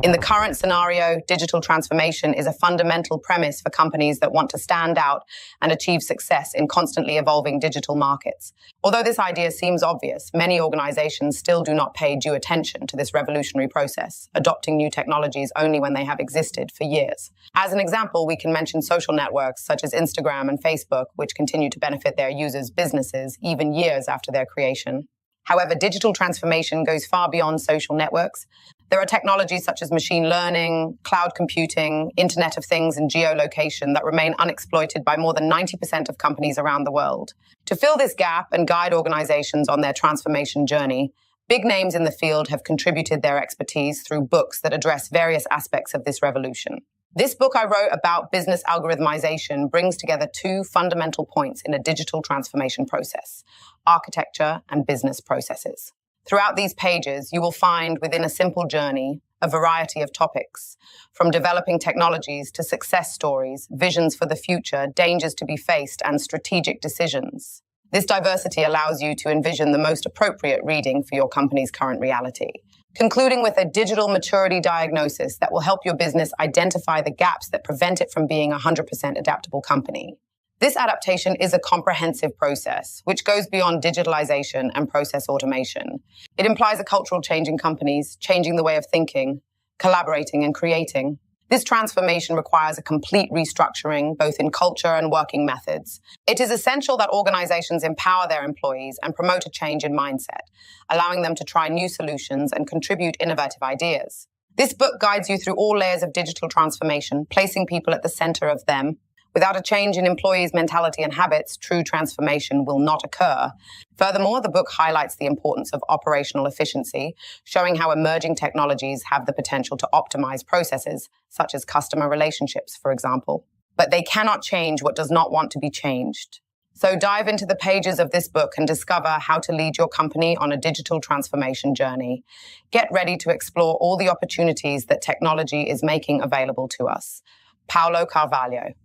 In the current scenario, digital transformation is a fundamental premise for companies that want to stand out and achieve success in constantly evolving digital markets. Although this idea seems obvious, many organizations still do not pay due attention to this revolutionary process, adopting new technologies only when they have existed for years. As an example, we can mention social networks such as Instagram and Facebook, which continue to benefit their users' businesses even years after their creation. However, digital transformation goes far beyond social networks. There are technologies such as machine learning, cloud computing, Internet of Things, and geolocation that remain unexploited by more than 90% of companies around the world. To fill this gap and guide organizations on their transformation journey, big names in the field have contributed their expertise through books that address various aspects of this revolution. This book I wrote about business algorithmization brings together two fundamental points in a digital transformation process: architecture and business processes. Throughout these pages, you will find within a simple journey a variety of topics, from developing technologies to success stories, visions for the future, dangers to be faced, and strategic decisions. This diversity allows you to envision the most appropriate reading for your company's current reality, concluding with a digital maturity diagnosis that will help your business identify the gaps that prevent it from being a 100% adaptable company. This adaptation is a comprehensive process, which goes beyond digitalization and process automation. It implies a cultural change in companies, changing the way of thinking, collaborating, and creating. This transformation requires a complete restructuring, both in culture and working methods. It is essential that organizations empower their employees and promote a change in mindset, allowing them to try new solutions and contribute innovative ideas. This book guides you through all layers of digital transformation, placing people at the center of them. Without a change in employees' mentality and habits, true transformation will not occur. Furthermore, the book highlights the importance of operational efficiency, showing how emerging technologies have the potential to optimize processes, such as customer relationships, for example. But they cannot change what does not want to be changed. So dive into the pages of this book and discover how to lead your company on a digital transformation journey. Get ready to explore all the opportunities that technology is making available to us. Paulo Carvalho.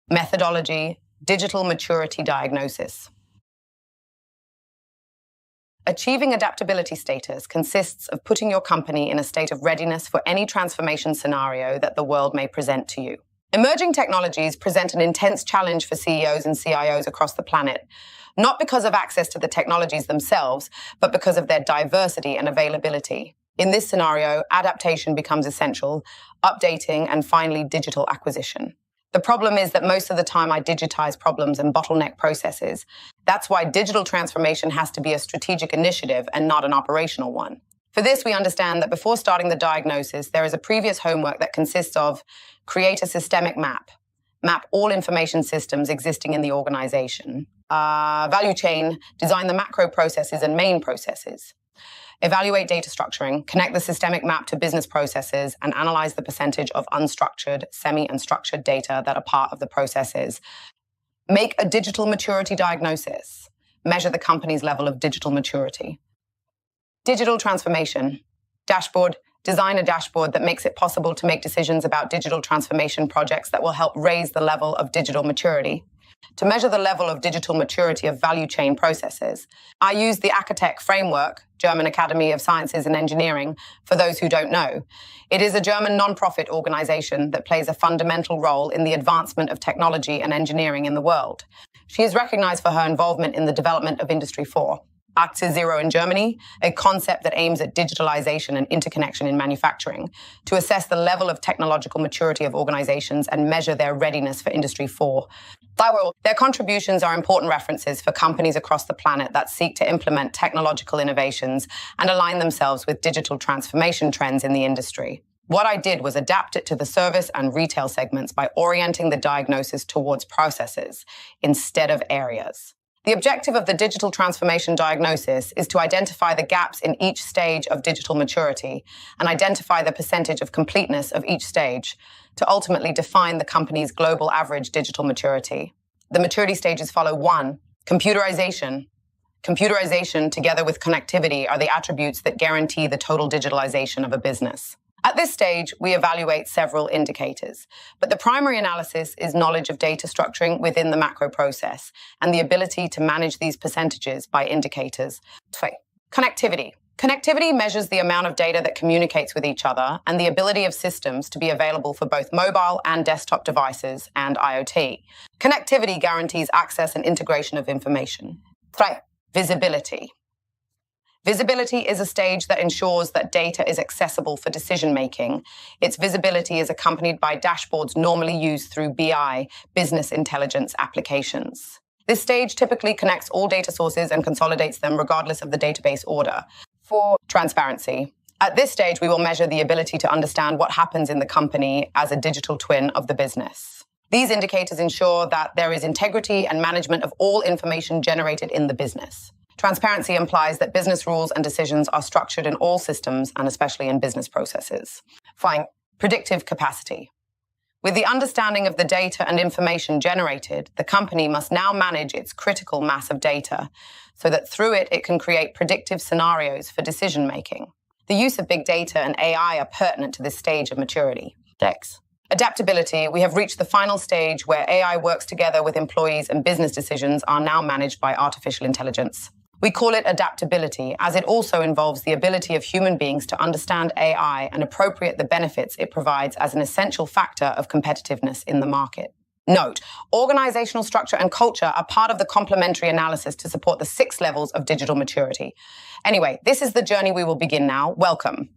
Methodology, digital maturity diagnosis. Achieving adaptability status consists of putting your company in a state of readiness for any transformation scenario that the world may present to you. Emerging technologies present an intense challenge for CEOs and CIOs across the planet, not because of access to the technologies themselves, but because of their diversity and availability. In this scenario, adaptation becomes essential, updating, and finally, digital acquisition. The problem is that most of the time I digitize problems and bottleneck processes. That's why digital transformation has to be a strategic initiative and not an operational one. For this, we understand that before starting the diagnosis, there is a previous homework that consists of create a systemic map all information systems existing in the organization, value chain, design the macro processes and main processes, evaluate data structuring, connect the systemic map to business processes, and analyze the percentage of unstructured, semi- and structured data that are part of the processes. Make a digital maturity diagnosis. Measure the company's level of digital maturity. Digital transformation. Dashboard. Design a dashboard that makes it possible to make decisions about digital transformation projects that will help raise the level of digital maturity. To measure the level of digital maturity of value chain processes, I use the Acatech framework, German Academy of Sciences and Engineering, for those who don't know. It is a German non-profit organization that plays a fundamental role in the advancement of technology and engineering in the world. She is recognized for her involvement in the development of Industry 4. Aktie Zero in Germany, a concept that aims at digitalization and interconnection in manufacturing, to assess the level of technological maturity of organizations and measure their readiness for Industry 4. Their contributions are important references for companies across the planet that seek to implement technological innovations and align themselves with digital transformation trends in the industry. What I did was adapt it to the service and retail segments by orienting the diagnosis towards processes instead of areas. The objective of the digital transformation diagnosis is to identify the gaps in each stage of digital maturity and identify the percentage of completeness of each stage to ultimately define the company's global average digital maturity. The maturity stages follow 1. Computerization. Computerization, together with connectivity, are the attributes that guarantee the total digitalization of a business. At this stage, we evaluate several indicators, but the primary analysis is knowledge of data structuring within the macro process and the ability to manage these percentages by indicators. Connectivity. Connectivity measures the amount of data that communicates with each other and the ability of systems to be available for both mobile and desktop devices and IoT. Connectivity guarantees access and integration of information. 3. Visibility. Visibility is a stage that ensures that data is accessible for decision-making. Its visibility is accompanied by dashboards normally used through BI, business intelligence applications. This stage typically connects all data sources and consolidates them regardless of the database order. 4. Transparency. At this stage, we will measure the ability to understand what happens in the company as a digital twin of the business. These indicators ensure that there is integrity and management of all information generated in the business. Transparency implies that business rules and decisions are structured in all systems and especially in business processes. 5. Predictive capacity. With the understanding of the data and information generated, the company must now manage its critical mass of data so that through it can create predictive scenarios for decision-making. The use of big data and AI are pertinent to this stage of maturity. 6. Adaptability. We have reached the final stage where AI works together with employees and business decisions are now managed by artificial intelligence. We call it adaptability, as it also involves the ability of human beings to understand AI and appropriate the benefits it provides as an essential factor of competitiveness in the market. Note, organizational structure and culture are part of the complementary analysis to support the 6 levels of digital maturity. Anyway, this is the journey we will begin now. Welcome.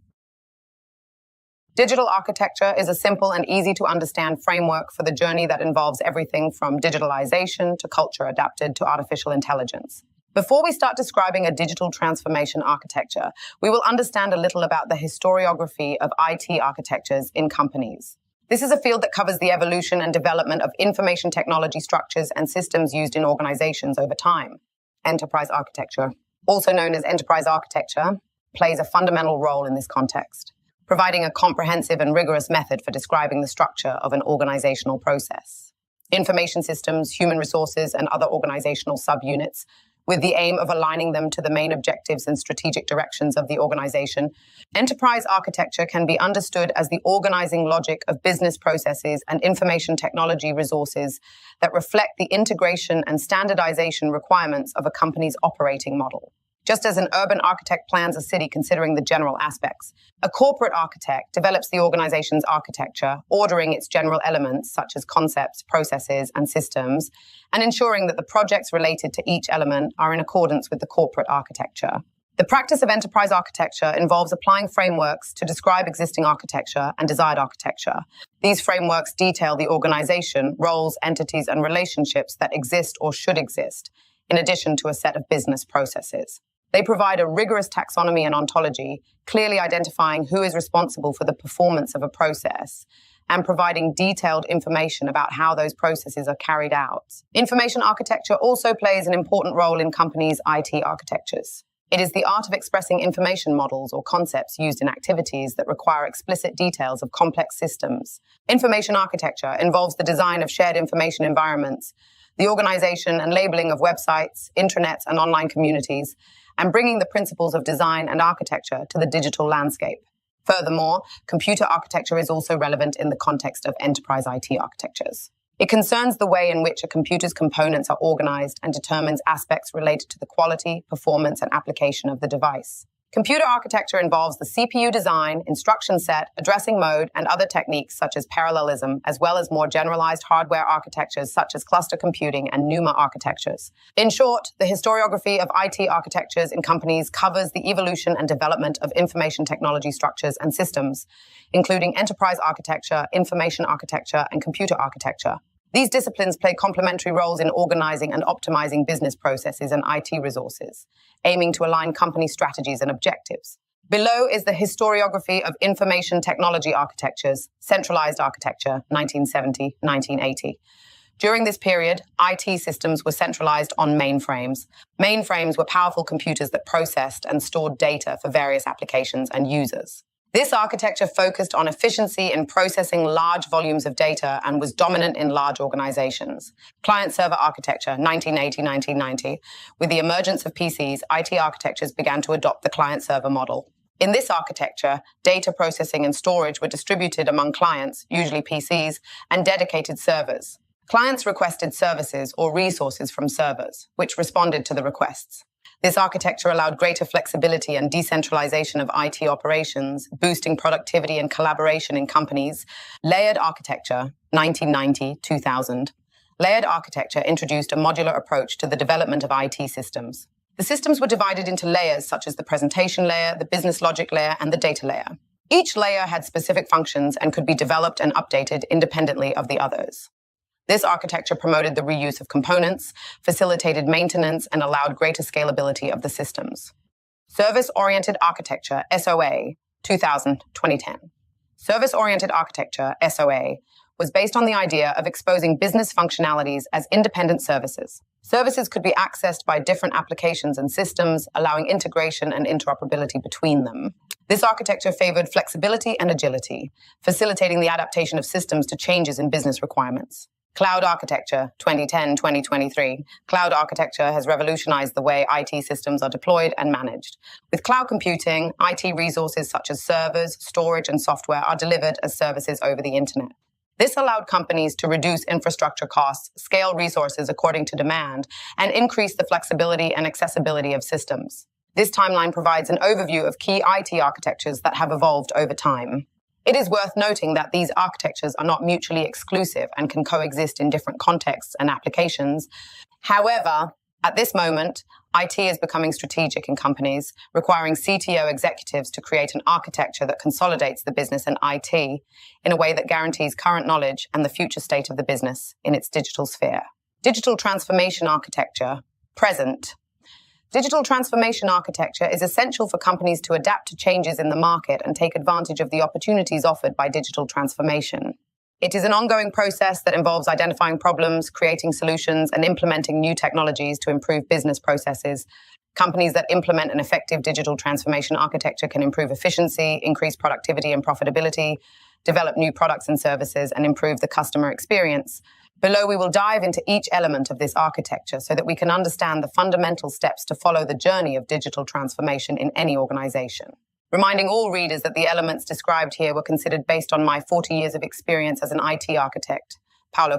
Digital architecture is a simple and easy to understand framework for the journey that involves everything from digitalization to culture adapted to artificial intelligence. Before we start describing a digital transformation architecture, we will understand a little about the historiography of IT architectures in companies. This is a field that covers the evolution and development of information technology structures and systems used in organizations over time. Enterprise architecture, also known as enterprise architecture, plays a fundamental role in this context, providing a comprehensive and rigorous method for describing the structure of an organizational process. Information systems, human resources, and other organizational subunits, with the aim of aligning them to the main objectives and strategic directions of the organization. Enterprise architecture can be understood as the organizing logic of business processes and information technology resources that reflect the integration and standardization requirements of a company's operating model. Just as an urban architect plans a city considering the general aspects, a corporate architect develops the organization's architecture, ordering its general elements such as concepts, processes, and systems, and ensuring that the projects related to each element are in accordance with the corporate architecture. The practice of enterprise architecture involves applying frameworks to describe existing architecture and desired architecture. These frameworks detail the organization, roles, entities, and relationships that exist or should exist, in addition to a set of business processes. They provide a rigorous taxonomy and ontology, clearly identifying who is responsible for the performance of a process and providing detailed information about how those processes are carried out. Information architecture also plays an important role in companies' IT architectures. It is the art of expressing information models or concepts used in activities that require explicit details of complex systems. Information architecture involves the design of shared information environments, the organization and labeling of websites, intranets, and online communities, and bringing the principles of design and architecture to the digital landscape. Furthermore, computer architecture is also relevant in the context of enterprise IT architectures. It concerns the way in which a computer's components are organized and determines aspects related to the quality, performance, and application of the device. Computer architecture involves the CPU design, instruction set, addressing mode, and other techniques such as parallelism, as well as more generalized hardware architectures such as cluster computing and NUMA architectures. In short, the historiography of IT architectures in companies covers the evolution and development of information technology structures and systems, including enterprise architecture, information architecture, and computer architecture. These disciplines play complementary roles in organizing and optimizing business processes and IT resources, aiming to align company strategies and objectives. Below is the historiography of information technology architectures, centralized architecture, 1970-1980. During this period, IT systems were centralized on mainframes. Mainframes were powerful computers that processed and stored data for various applications and users. This architecture focused on efficiency in processing large volumes of data and was dominant in large organizations. Client-server architecture, 1980-1990. With the emergence of PCs, IT architectures began to adopt the client-server model. In this architecture, data processing and storage were distributed among clients, usually PCs, and dedicated servers. Clients requested services or resources from servers, which responded to the requests. This architecture allowed greater flexibility and decentralization of IT operations, boosting productivity and collaboration in companies. Layered architecture, 1990-2000. Layered architecture introduced a modular approach to the development of IT systems. The systems were divided into layers such as the presentation layer, the business logic layer, and the data layer. Each layer had specific functions and could be developed and updated independently of the others. This architecture promoted the reuse of components, facilitated maintenance, and allowed greater scalability of the systems. Service-oriented architecture, SOA, 2000-2010. Service-oriented architecture, SOA, was based on the idea of exposing business functionalities as independent services. Services could be accessed by different applications and systems, allowing integration and interoperability between them. This architecture favored flexibility and agility, facilitating the adaptation of systems to changes in business requirements. Cloud architecture, 2010-2023. Cloud architecture has revolutionized the way IT systems are deployed and managed. With cloud computing, IT resources such as servers, storage, and software are delivered as services over the internet. This allowed companies to reduce infrastructure costs, scale resources according to demand, and increase the flexibility and accessibility of systems. This timeline provides an overview of key IT architectures that have evolved over time. It is worth noting that these architectures are not mutually exclusive and can coexist in different contexts and applications. However, at this moment, IT is becoming strategic in companies, requiring CTO executives to create an architecture that consolidates the business and IT in a way that guarantees current knowledge and the future state of the business in its digital sphere. Digital transformation architecture, present. Digital transformation architecture is essential for companies to adapt to changes in the market and take advantage of the opportunities offered by digital transformation. It is an ongoing process that involves identifying problems, creating solutions, and implementing new technologies to improve business processes. Companies that implement an effective digital transformation architecture can improve efficiency, increase productivity and profitability, develop new products and services, and improve the customer experience. Below, we will dive into each element of this architecture so that we can understand the fundamental steps to follow the journey of digital transformation in any organization. Reminding all readers that the elements described here were considered based on my 40 years of experience as an IT architect. Paulo